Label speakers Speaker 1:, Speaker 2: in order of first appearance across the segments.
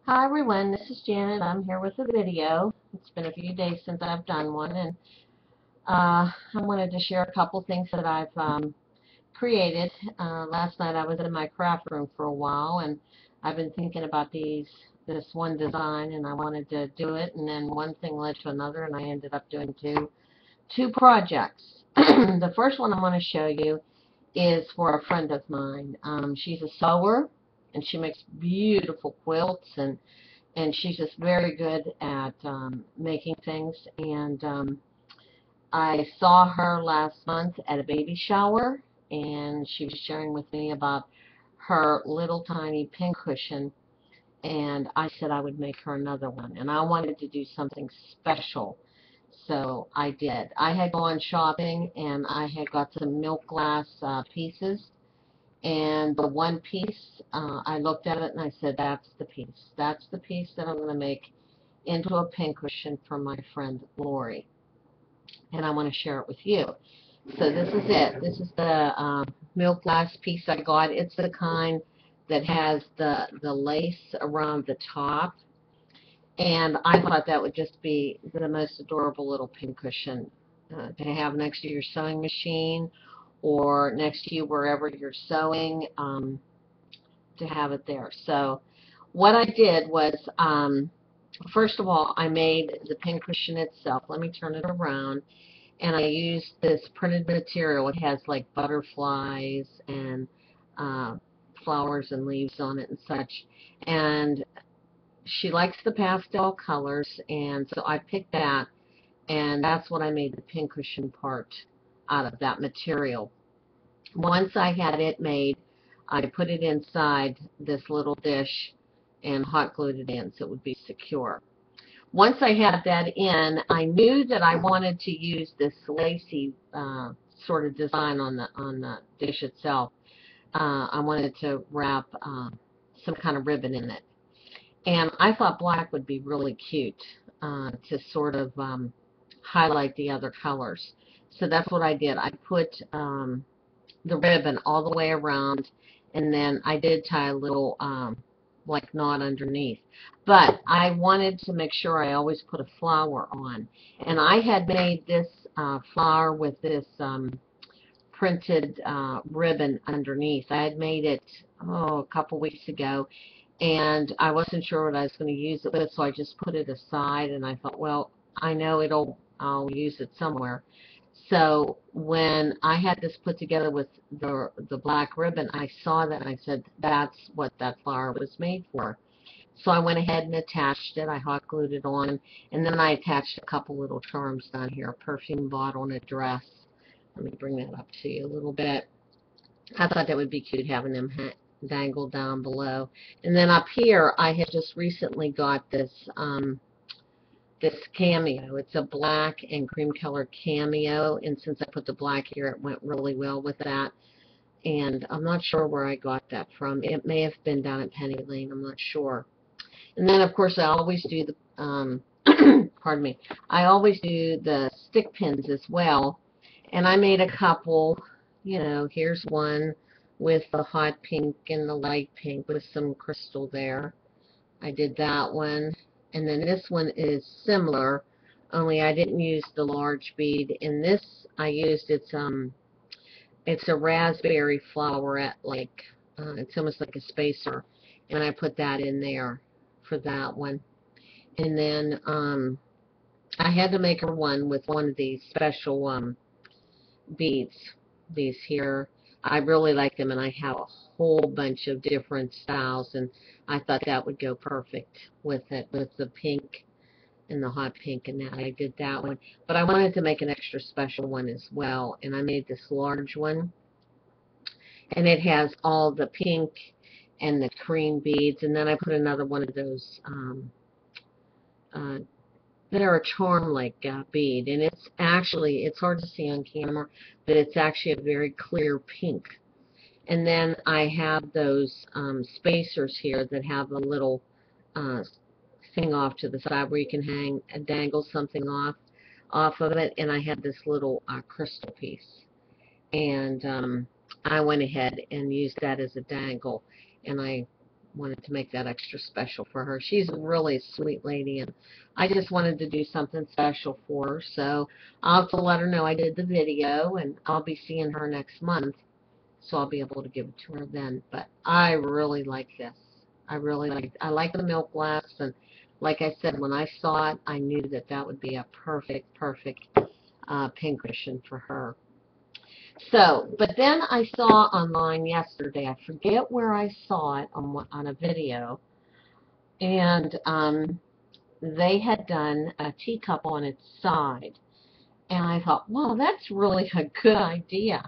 Speaker 1: Hi everyone, this is Janet. I'm here with a video. It's been a few days since I've done one, and I wanted to share a couple things that I've created. Last night I was in my craft room for a while, and I've been thinking about this one design, and I wanted to do it, and then one thing led to another, and I ended up doing two projects. The first one I want to show you is for a friend of mine. She's a sewer, and she makes beautiful quilts, and she's just very good at making things. And I saw her last month at a baby shower, and she was sharing with me about her little tiny pincushion, and I said I would make her another one, and I wanted to do something special. So I did. I had gone shopping, and I had got some milk glass pieces, and the one piece, I looked at it and I said, that's the piece. That's the piece that I'm going to make into a pincushion for my friend Lori. And I want to share it with you. So this is it. This is the milk glass piece I got. It's the kind that has the lace around the top. And I thought that would just be the most adorable little pincushion to have next to your sewing machine or next to you wherever you're sewing, to have it there. So what I did was, first of all, I made the pincushion itself. Let me turn it around. And I used this printed material. It has like butterflies and flowers and leaves on it and such. And she likes the pastel colors, and so I picked that, and that's what I made the pincushion part out of, that material. Once I had it made, I put it inside this little dish and hot glued it in so it would be secure. Once I had that in, I knew that I wanted to use this lacy sort of design on the dish itself. I wanted to wrap some kind of ribbon in it. And I thought black would be really cute to sort of highlight the other colors. So that's what I did. I put the ribbon all the way around, and then I did tie a little like knot underneath. But I wanted to make sure I always put a flower on. And I had made this flower with this printed ribbon underneath. I had made it, a couple weeks ago, and I wasn't sure what I was going to use it with, so I just put it aside, and I thought, well, I know I'll use it somewhere. So when I had this put together with the black ribbon, I saw that and I said, that's what that flower was made for. So I went ahead and attached it. I hot glued it on, and then I attached a couple little charms down here, a perfume bottle and a dress. Let me bring that up to you a little bit. I thought that would be cute having them dangled down below. And then up here, I had just recently got this this cameo. It's a black and cream colored cameo, and since I put the black here, it went really well with that. And I'm not sure where I got that from. It may have been down at Penny Lane. I'm not sure. And then, of course, I always do the, pardon me, I always do the stick pins as well. And I made a couple, here's one with the hot pink and the light pink with some crystal there. I did that one. And then this one is similar, only I didn't use the large bead. In this, I used it's a raspberry flowerette, like, it's almost like a spacer. And I put that in there for that one. And then I had to make her one with one of these special beads. These here, I really like them, and I have a whole bunch of different styles, and I thought that would go perfect with it, with the pink and the hot pink and that. I did that one, but I wanted to make an extra special one as well, and I made this large one, and it has all the pink and the cream beads, and then I put another one of those that are a charm-like bead, and it's hard to see on camera, but it's actually a very clear pink. And then I have those spacers here that have a little thing off to the side where you can hang and dangle something off of it, and I have this little crystal piece. And I went ahead and used that as a dangle, and I wanted to make that extra special for her. She's really a sweet lady, and I just wanted to do something special for her. So I'll have to let her know I did the video, and I'll be seeing her next month, so I'll be able to give it to her then. But I really like this. I like the milk glass, and like I said, when I saw it, I knew that that would be a perfect pincushion for her. So, but then I saw online yesterday, I forget where I saw it on a video, and they had done a teacup on its side. And I thought, wow, that's really a good idea.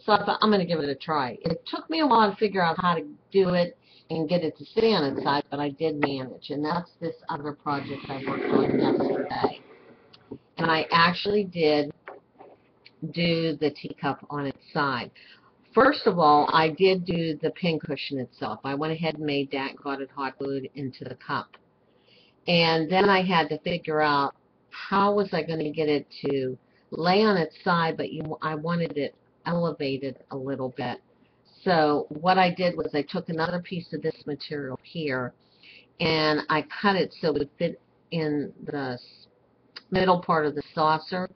Speaker 1: So I thought, I'm going to give it a try. It took me a while to figure out how to do it and get it to stay on its side, but I did manage. And that's this other project I worked on yesterday. And I actually did do the teacup on its side. First of all, I did do the pincushion itself. I went ahead and made that and got it hot glued into the cup. And then I had to figure out how was I going to get it to lay on its side, but I wanted it elevated a little bit. So what I did was I took another piece of this material here, and I cut it so it would fit in the middle part of the saucer,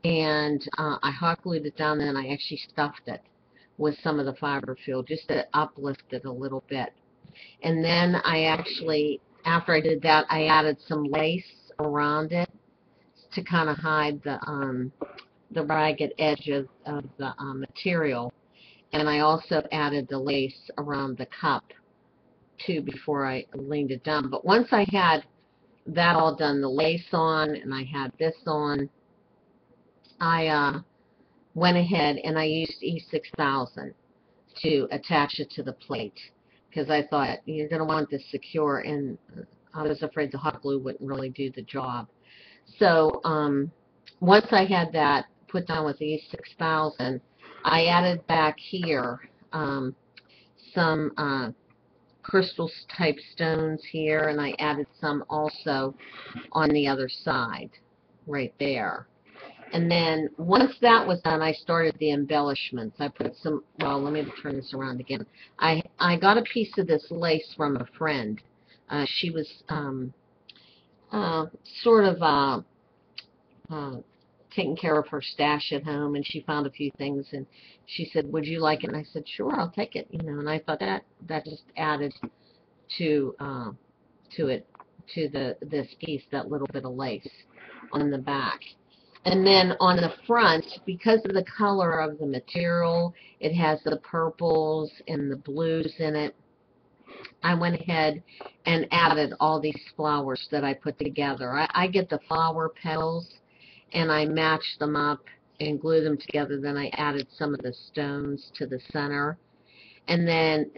Speaker 1: and I hot glued it down, and I actually stuffed it with some of the fiber fill just to uplift it a little bit. And then I actually, after I did that, I added some lace around it to kind of hide the ragged edge of the material. And I also added the lace around the cup too before I leaned it down. But once I had that all done, the lace on, and I had this on, I went ahead and I used E6000 to attach it to the plate, because I thought you're going to want this secure, and I was afraid the hot glue wouldn't really do the job. So once I had that put down with the E6000, I added back here some crystal type stones here, and I added some also on the other side right there. And then once that was done, I started the embellishments. I put some, well, let me turn this around again. I got a piece of this lace from a friend. She was sort of taking care of her stash at home, and she found a few things, and she said, would you like it? And I said, sure, I'll take it. You know, and I thought that just added to it, to this piece, that little bit of lace on the back. And then on the front, because of the color of the material, it has the purples and the blues in it, I went ahead and added all these flowers that I put together. I get the flower petals, and I match them up and glue them together. Then I added some of the stones to the center. And then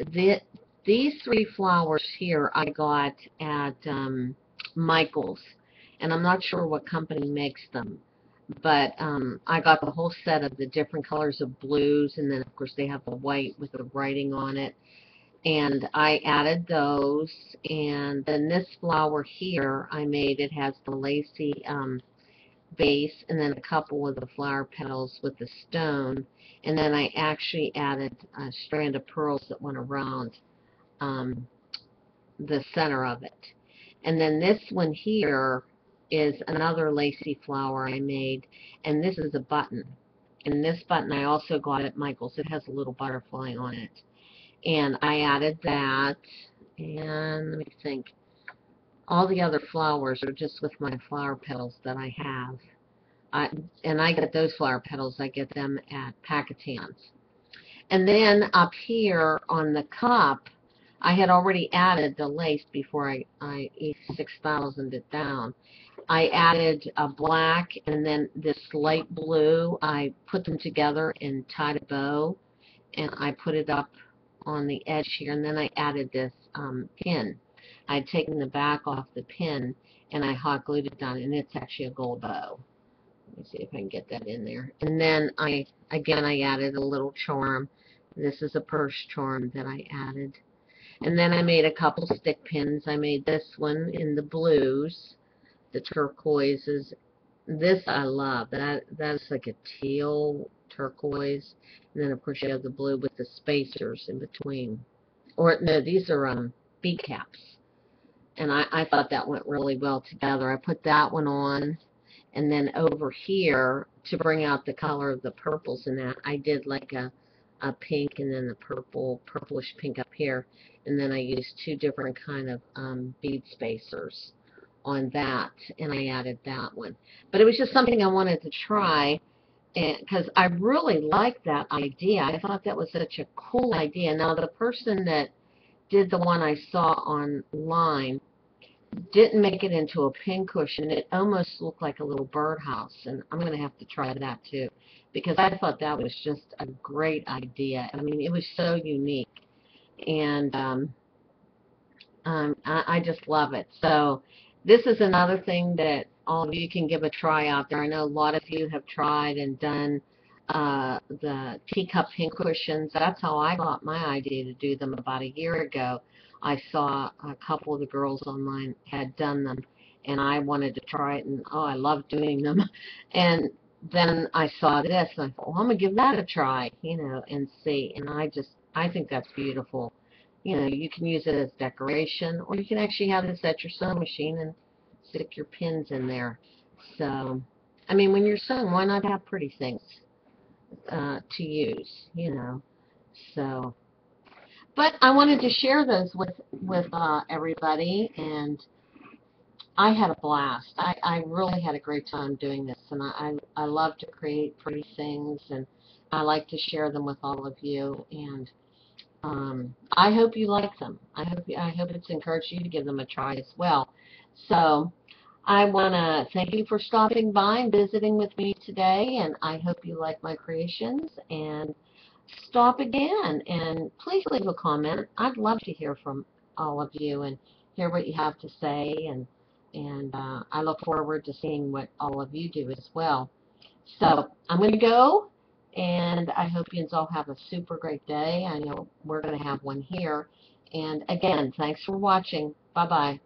Speaker 1: these three flowers here I got at Michael's. And I'm not sure what company makes them. But I got the whole set of the different colors of blues, and then of course they have the white with the writing on it, and I added those. And then this flower here I made, it has the lacy base, and then a couple of the flower petals with the stone, and then I actually added a strand of pearls that went around the center of it. And then this one here is another lacy flower I made, and this is a button. And this button I also got at Michael's. It has a little butterfly on it. And I added that, and let me think. All the other flowers are just with my flower petals that I have. And I get those flower petals, I get them at Packatans. And then up here on the cup, I had already added the lace before I E6000'd it down. I added a black and then this light blue. I put them together and tied a bow, and I put it up on the edge here, and then I added this pin. I'd taken the back off the pin, and I hot glued it down, and it's actually a gold bow. Let me see if I can get that in there. And then I added a little charm. This is a purse charm that I added. And then I made a couple stick pins. I made this one in the blues, the turquoises. This I love. That's like a teal turquoise. And then of course you have the blue with the spacers in between. Or no, these are bead caps. And I thought that went really well together. I put that one on, and then over here, to bring out the color of the purples in that, I did like a pink and then the purplish pink up here. And then I used two different kind of bead spacers on that, and I added that one. But it was just something I wanted to try, because I really liked that idea. I thought that was such a cool idea. Now, the person that did the one I saw online didn't make it into a pincushion. It almost looked like a little birdhouse, and I'm going to have to try that too, because I thought that was just a great idea. I mean, it was so unique, and I just love it. So this is another thing that all of you can give a try out there. I know a lot of you have tried and done the teacup pincushions. That's how I got my idea to do them about a year ago. I saw a couple of the girls online had done them, and I wanted to try it, and oh, I love doing them. And then I saw this, and I thought, well, I'm going to give that a try, you know, and see. And I think that's beautiful. You know, you can use it as decoration, or you can actually have this at your sewing machine and stick your pins in there. So, I mean, when you're sewing, why not have pretty things to use, you know? So, but I wanted to share those with everybody, and I had a blast. I really had a great time doing this, and I love to create pretty things, and I like to share them with all of you, and I hope you like them. I hope it's encouraged you to give them a try as well. So I want to thank you for stopping by and visiting with me today, and I hope you like my creations, and stop again, and please leave a comment. I'd love to hear from all of you and hear what you have to say, and I look forward to seeing what all of you do as well. So I'm going to go, and I hope you all have a super great day. I know we're going to have one here. And again, thanks for watching. Bye-bye.